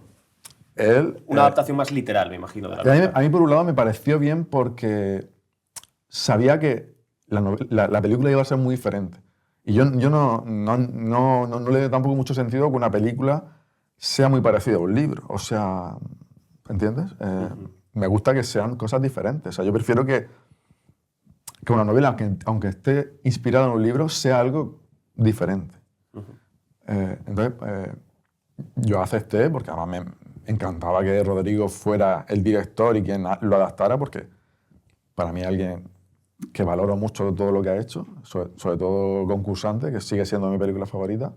él... Una adaptación más literal, me imagino, de la novela. A mí, por un lado, me pareció bien porque sabía que la película iba a ser muy diferente. Y yo no le doy tampoco mucho sentido que una película sea muy parecida a un libro. O sea, ¿entiendes? Me gusta que sean cosas diferentes. O sea, yo prefiero que una novela, aunque esté inspirada en un libro, sea algo diferente. Entonces, yo acepté, porque además me encantaba que Rodrigo fuera el director y quien lo adaptara, porque para mí es alguien que valoro mucho todo lo que ha hecho, sobre todo Concursante, que sigue siendo mi película favorita.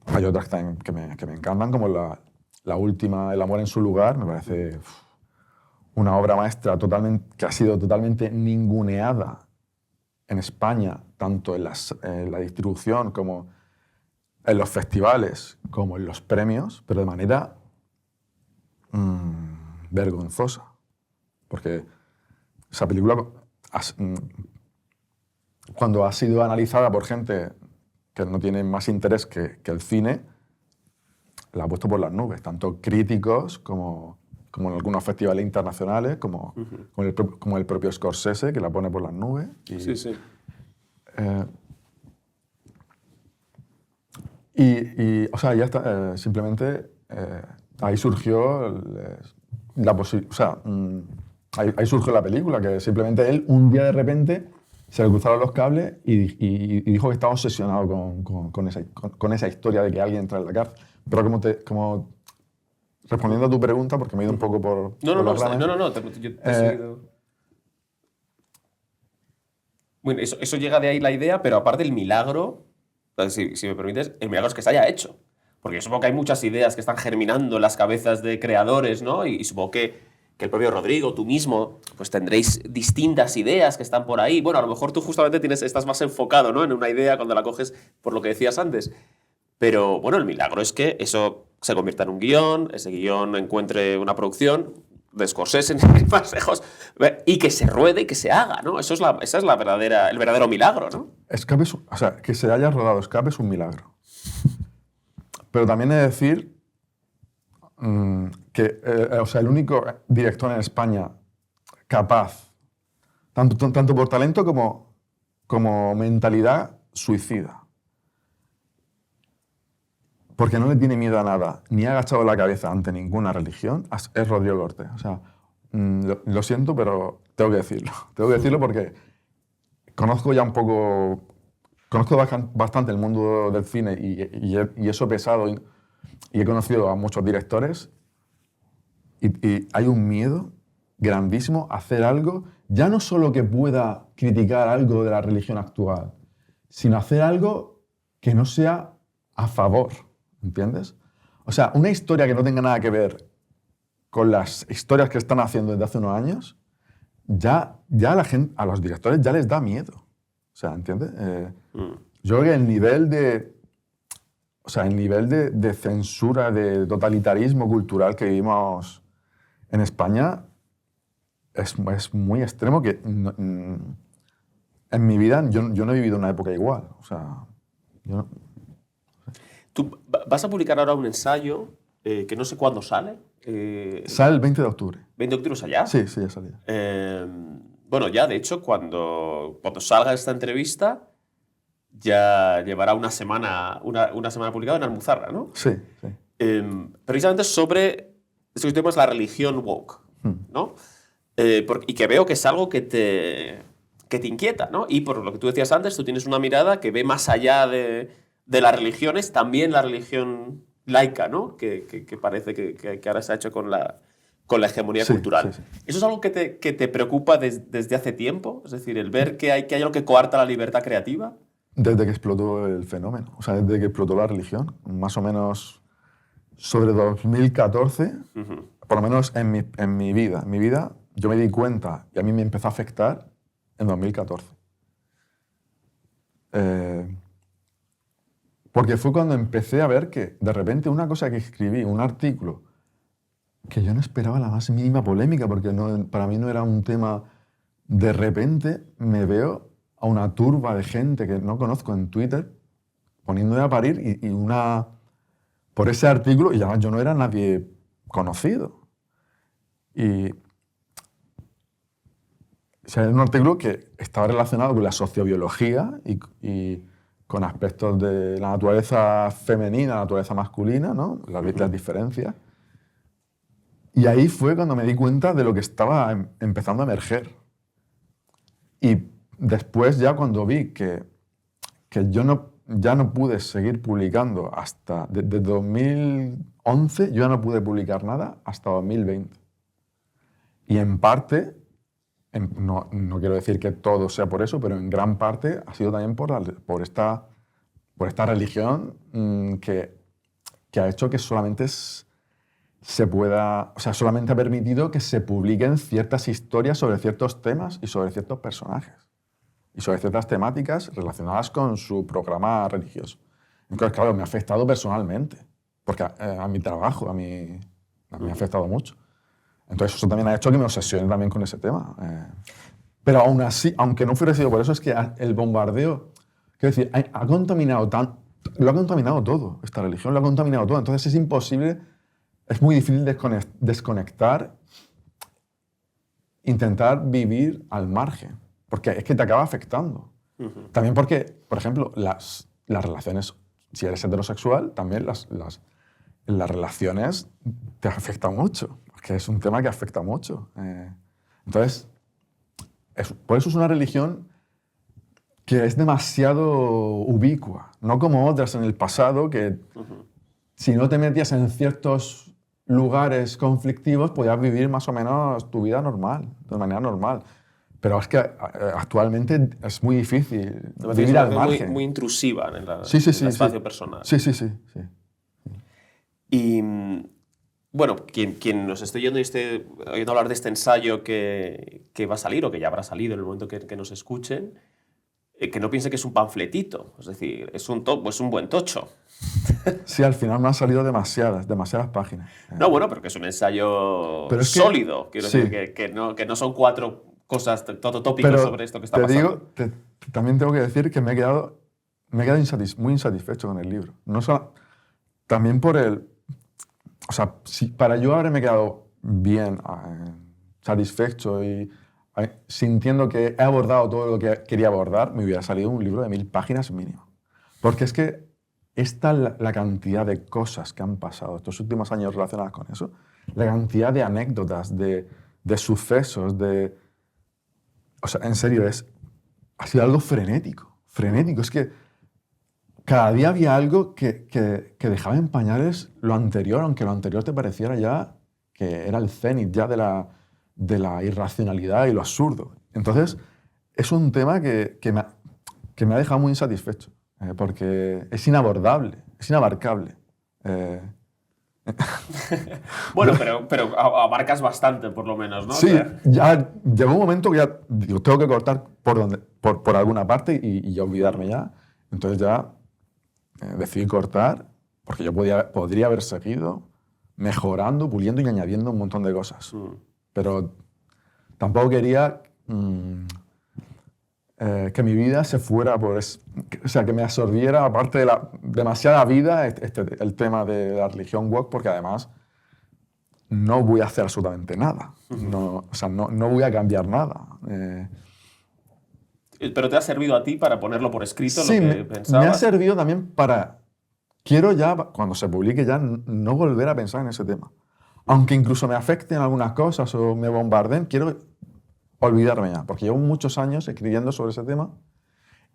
Hay otras también que me encantan, como la última, El amor en su lugar, me parece una obra maestra que ha sido totalmente ninguneada en España, tanto en la distribución como en los festivales, como en los premios, pero de manera vergonzosa. Porque esa película, cuando ha sido analizada por gente que no tiene más interés que el cine, la ha puesto por las nubes, tanto críticos como en algunos festivales internacionales, como el propio Scorsese, que la pone por las nubes. Sí, sí. O sea, ya está, simplemente ahí surgió la posibilidad, o sea, ahí surgió la película, que simplemente él un día de repente se le cruzaron los cables y dijo que estaba obsesionado con esa historia de que alguien entra en la cárcel. Pero respondiendo a tu pregunta, porque me he ido un poco por los ramas. No, yo te he seguido. Bueno, eso llega de ahí la idea, pero aparte el milagro, si me permites, el milagro es que se haya hecho. Porque yo supongo que hay muchas ideas que están germinando en las cabezas de creadores, ¿no? Y supongo que el propio Rodrigo, tú mismo, pues tendréis distintas ideas que están por ahí. Bueno, a lo mejor tú justamente estás más enfocado, ¿no?, en una idea cuando la coges por lo que decías antes. Pero bueno, el milagro es que eso se convierta en un guión, ese guión encuentre una producción de Scorsese, ni más lejos, y que se ruede y que se haga, ¿no? Esa es el verdadero milagro, ¿no? O sea, que se haya rodado Escape es un milagro. Pero también he de decir que o sea, el único director en España capaz, tanto por talento como mentalidad suicida, porque no le tiene miedo a nada, ni ha agachado la cabeza ante ninguna religión, es Rodrigo Cortés. O sea, lo siento, pero tengo que decirlo. Tengo que decirlo porque conozco bastante el mundo del cine y eso pesado, y he conocido a muchos directores y hay un miedo grandísimo a hacer algo, ya no solo que pueda criticar algo de la religión actual, sino hacer algo que no sea a favor, ¿entiendes? O sea, una historia que no tenga nada que ver con las historias que están haciendo desde hace unos años, ya a los directores ya les da miedo. O sea, ¿entiendes? Yo creo que el nivel de censura, de totalitarismo cultural que vivimos en España es muy extremo, que en mi vida yo no he vivido una época igual. O sea, Tú vas a publicar ahora un ensayo que no sé cuándo sale. Sale el 20 de octubre. ¿20 de octubre allá? Sí, ya salía. Bueno, ya de hecho, cuando salga esta entrevista, ya llevará una semana publicado en Almuzarra, ¿no? Sí. Precisamente sobre esto que tenemos la religión woke, ¿no? Y que veo que es algo que te inquieta, ¿no? Y por lo que tú decías antes, tú tienes una mirada que ve más allá de las religiones, también la religión laica, ¿no? Que parece que ahora se ha hecho con la hegemonía cultural. Sí. ¿Eso es algo que te preocupa desde hace tiempo? Es decir, el ver que hay algo que coarta la libertad creativa. Desde que explotó el fenómeno, o sea, desde que explotó la religión, más o menos sobre 2014, por lo menos en mi vida, yo me di cuenta y a mí me empezó a afectar en 2014. Porque fue cuando empecé a ver que de repente una cosa que escribí, un artículo, que yo no esperaba la más mínima polémica, porque para mí no era un tema, de repente me veo a una turba de gente que no conozco en Twitter poniéndome a parir por ese artículo, y además yo no era nadie conocido. Y o sea, era un artículo que estaba relacionado con la sociobiología y con aspectos de la naturaleza femenina, la naturaleza masculina, ¿no? Las diferencias. Y ahí fue cuando me di cuenta de lo que estaba empezando a emerger. Y después ya cuando vi que ya no pude seguir publicando hasta... Desde 2011 yo ya no pude publicar nada hasta 2020. Y en parte, no quiero decir que todo sea por eso, pero en gran parte ha sido también por esta religión que ha hecho que solamente solamente ha permitido que se publiquen ciertas historias sobre ciertos temas y sobre ciertos personajes y sobre ciertas temáticas relacionadas con su programa religioso. Entonces, claro, me ha afectado personalmente, porque a mi trabajo, me ha afectado mucho. Entonces, eso también ha hecho que me obsesione también con ese tema. Pero aún así, aunque no fuera sido por eso, es que el bombardeo, quiero decir, lo ha contaminado todo, esta religión lo ha contaminado todo. Entonces es imposible, es muy difícil desconectar, intentar vivir al margen, porque es que te acaba afectando. También porque, por ejemplo, las relaciones, si eres heterosexual, también las relaciones te afectan mucho, porque es un tema que afecta mucho. Entonces, por eso es una religión que es demasiado ubicua, no como otras en el pasado que si no te metías en ciertos lugares conflictivos podías vivir más o menos tu vida normal, de manera normal. Pero es que actualmente es muy difícil vivir al margen. Muy intrusiva en el espacio personal. Sí. Y bueno, quien nos esté oyendo y esté oyendo hablar de este ensayo que va a salir o que ya habrá salido en el momento que nos escuchen, que no piense que es un panfletito, es decir, es un buen tocho. Sí, al final me han salido demasiadas páginas. No, bueno, pero que es un ensayo sólido. Quiero decir que no son 4 cosas tópicos sobre esto que está pasando. También tengo que decir que me he quedado muy insatisfecho con el libro. También por o sea, para yo haberme quedado bien, satisfecho y sintiendo que he abordado todo lo que quería abordar, me hubiera salido un libro de 1000 páginas mínimo. Porque es que la cantidad de cosas que han pasado estos últimos años relacionadas con eso, la cantidad de anécdotas, de sucesos, o sea, en serio, ha sido algo frenético. Es que cada día había algo que dejaba en pañales lo anterior, aunque lo anterior te pareciera ya que era el cenit ya de la irracionalidad y lo absurdo. Entonces, es un tema que me ha dejado muy insatisfecho, porque es inabordable, es inabarcable. Bueno, pero abarcas bastante, por lo menos, ¿no? Sí, ya llegó un momento que ya digo, tengo que cortar por alguna parte y olvidarme ya. Entonces ya decidí cortar, porque yo podría haber seguido mejorando, puliendo y añadiendo un montón de cosas. Pero tampoco quería que mi vida se fuera o sea, que me absorbiera, aparte de la demasiada vida, el tema de la religión woke, porque además no voy a hacer absolutamente nada. O sea, no voy a cambiar nada. ¿Pero te ha servido a ti para ponerlo por escrito Sí, lo que pensabas? Me ha servido también para... Quiero ya, cuando se publique, ya no volver a pensar en ese tema. Aunque incluso me afecten algunas cosas o me bombarden, quiero olvidarme ya, porque llevo muchos años escribiendo sobre ese tema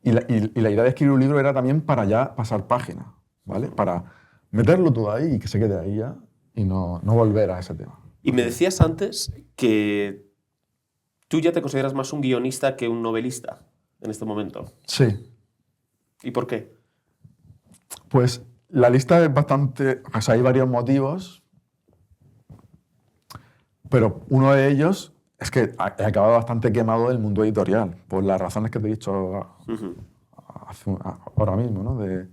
y la idea de escribir un libro era también para ya pasar página, ¿vale? Para meterlo todo ahí y que se quede ahí ya y no volver a ese tema. Y me decías antes que tú ya te consideras más un guionista que un novelista en este momento. Sí. ¿Y por qué? Pues la lista es bastante... O sea, hay varios motivos, pero uno de ellos es que he acabado bastante quemado del mundo editorial, por las razones que te he dicho ahora mismo, ¿no? De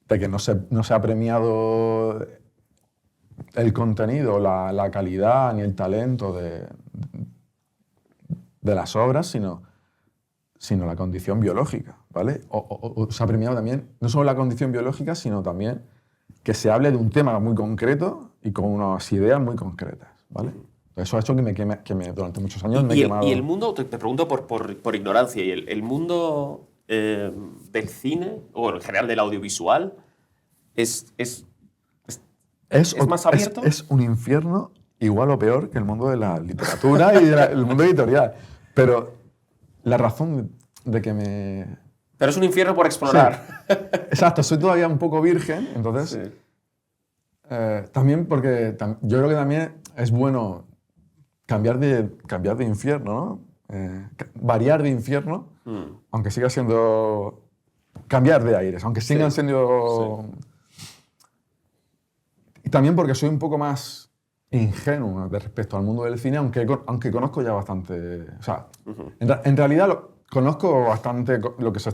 que no se ha premiado el contenido, la calidad ni el talento de las obras, sino la condición biológica, ¿vale? O se ha premiado también no solo la condición biológica, sino también que se hable de un tema muy concreto y con unas ideas muy concretas, ¿vale? Eso ha hecho que durante muchos años me he Y quemado. el mundo, te pregunto por ignorancia, ¿y el mundo del cine, o en general del audiovisual, es más abierto? Es un infierno igual o peor que el mundo de la literatura y el mundo editorial. Pero la razón de que me... Pero es un infierno por explorar. Sí, exacto, soy todavía un poco virgen, entonces... Sí. También porque yo creo que también es bueno cambiar de infierno, ¿no? Variar de infierno, aunque siga siendo... Cambiar de aires, aunque sigan siendo... Y también porque soy un poco más ingenuo respecto al mundo del cine, aunque conozco ya bastante... O sea, en realidad conozco bastante lo que se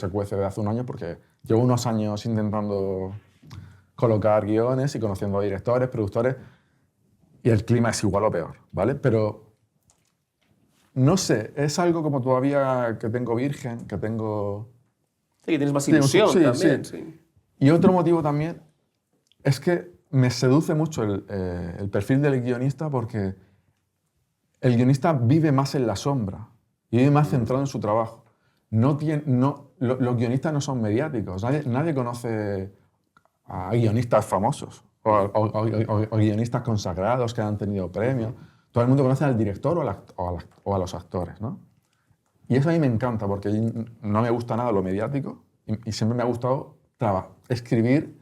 cuece desde hace un año, porque llevo unos años intentando colocar guiones y conociendo a directores, productores, y el clima es igual o peor, ¿vale? Pero no sé, es algo como todavía que tengo virgen, que tengo... Sí, que tienes más ilusión también. Sí. Y otro motivo también es que me seduce mucho el perfil del guionista, porque el guionista vive más en la sombra y vive más centrado en su trabajo. Los guionistas no son mediáticos, nadie conoce a guionistas famosos o guionistas consagrados que han tenido premios. Todo el mundo conoce al director o a los actores, ¿no? Y eso a mí me encanta, porque no me gusta nada lo mediático y siempre me ha gustado escribir,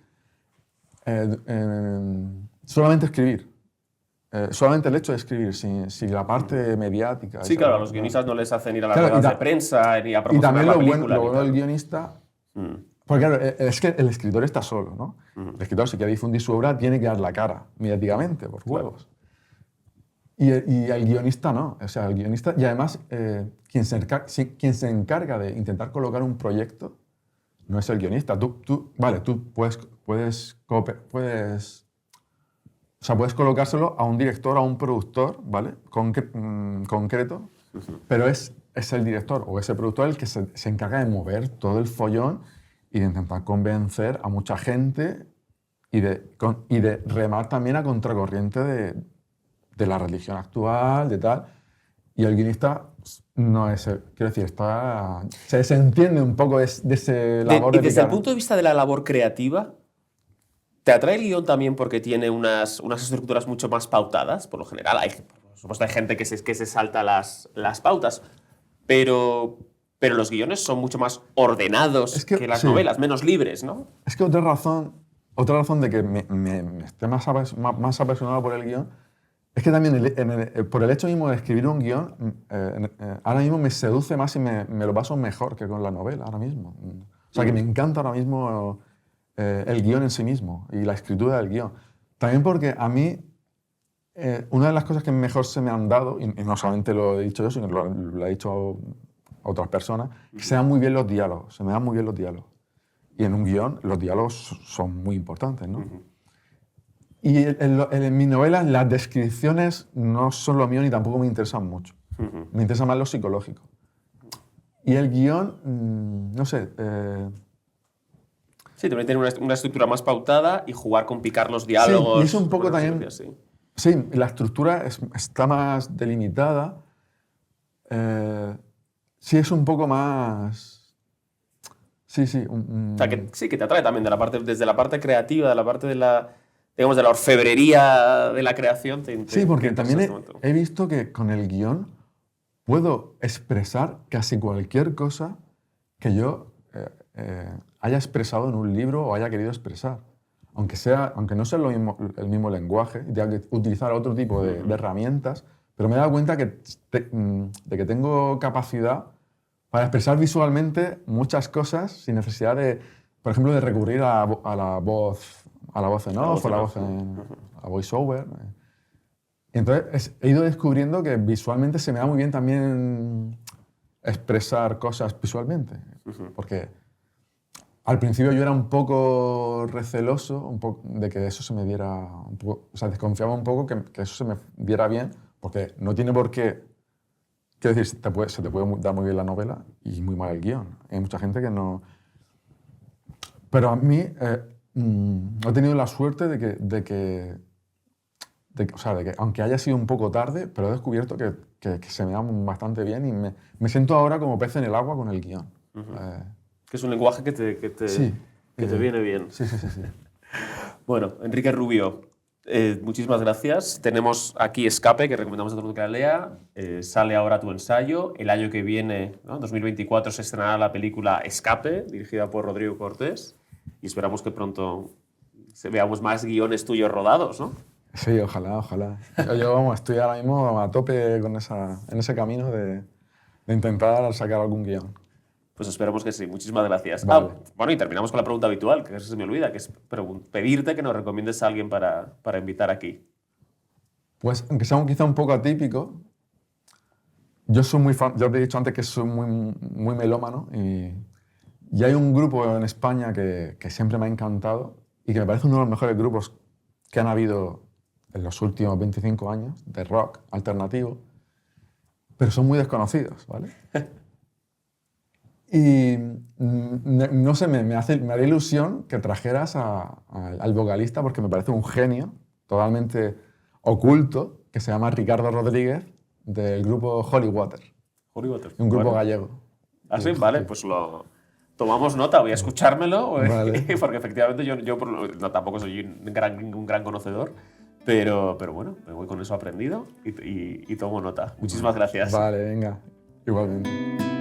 solamente escribir. Solamente el hecho de escribir, sin la parte mediática. Sí, claro, a los guionistas no les hacen ir a las Claro, ruedas de prensa ni a y promocionar también la lo película. bueno del guionista... Porque claro, es que el escritor está solo, ¿no? El escritor, si quiere difundir su obra, tiene que dar la cara mediáticamente, por huevos. Y el guionista no. O sea, el guionista... Y además, quien se encarga de intentar colocar un proyecto no es el guionista. Tú puedes colocárselo a un director, a un productor, ¿vale? Concreto, pero es el director o ese productor el que se encarga de mover todo el follón y de intentar convencer a mucha gente y de remar también a contracorriente de la religión actual, de tal. Y el guionista no es quiero decir, se desentiende un poco de ese labor Y desde el punto de vista de la labor creativa, ¿te atrae el guión también porque tiene unas estructuras mucho más pautadas? Por lo general, por supuesto, hay gente que se salta las pautas, pero los guiones son mucho más ordenados que las novelas, menos libres, ¿no? Es que otra razón de que me esté más apasionado por el guión es que también por el hecho mismo de escribir un guión, ahora mismo me seduce más y me lo paso mejor que con la novela ahora mismo. O sea, que me encanta ahora mismo el guión en sí mismo y la escritura del guión. También porque a mí, una de las cosas que mejor se me han dado, y no solamente lo he dicho yo, sino que lo he dicho a otras personas, que se dan muy bien los diálogos, se me dan muy bien los diálogos. Y en un guión los diálogos son muy importantes, ¿no? Y en mis novelas las descripciones no son lo mío ni tampoco me interesan mucho. Me interesa más lo psicológico. Y el guión, no sé... Sí, también tiene una estructura más pautada y jugar con picar los diálogos. Sí, y eso un poco también... Sí, la estructura está más delimitada. Sí, es un poco más... Sí. O sea, que te atrae también desde la parte creativa, de la parte de la orfebrería de la creación. Sí, porque también he visto que con el guión puedo expresar casi cualquier cosa que yo haya expresado en un libro o haya querido expresar. Aunque no sea el mismo lenguaje, y tenga que utilizar otro tipo de herramientas, pero me he dado cuenta de que tengo capacidad para expresar visualmente muchas cosas sin necesidad de, por ejemplo, de recurrir a la voz en off o a voiceover. Y entonces he ido descubriendo que visualmente se me da muy bien también expresar cosas visualmente. Porque al principio yo era un poco receloso de que eso se me diera un poco, o sea, desconfiaba un poco que eso se me viera bien, porque no tiene por qué. Quiero decir, se te puede dar muy bien la novela y muy mal el guión. Hay mucha gente que no... Pero a mí he tenido la suerte de que o sea, de que aunque haya sido un poco tarde, pero he descubierto que se me da bastante bien y me siento ahora como pez en el agua con el guión. Que es un lenguaje que te viene bien. Sí. Bueno, Enrique Rubio, muchísimas gracias. Tenemos aquí Escape, que recomendamos a todo el mundo que la lea. Sale ahora tu ensayo. El año que viene, ¿no? 2024, se estrenará la película Escape, dirigida por Rodrigo Cortés. Y esperamos que pronto veamos más guiones tuyos rodados, ¿no? Sí, ojalá. Yo vamos, estoy ahora mismo a tope en ese camino de intentar sacar algún guión. Pues esperamos que sí. Muchísimas gracias. Vale. Bueno, y terminamos con la pregunta habitual, que se me olvida, que es pedirte que nos recomiendes a alguien para invitar aquí. Pues, aunque sea quizá un poco atípico, yo soy muy fan, ya te he dicho antes que soy muy melómano y hay un grupo en España que siempre me ha encantado y que me parece uno de los mejores grupos que han habido en los últimos 25 años de rock alternativo, pero son muy desconocidos, ¿vale? Y no sé, me haría ilusión que trajeras al vocalista porque me parece un genio totalmente oculto que se llama Ricardo Rodríguez del grupo Holy Water. Holy Water. Un grupo Bueno. gallego. ¿Ah, sí? Vale, pues lo tomamos nota, voy a escuchármelo, Vale. porque efectivamente yo tampoco soy un gran conocedor, pero bueno, me voy con eso aprendido y tomo nota. Muchísimas gracias. Vale, venga. Igualmente.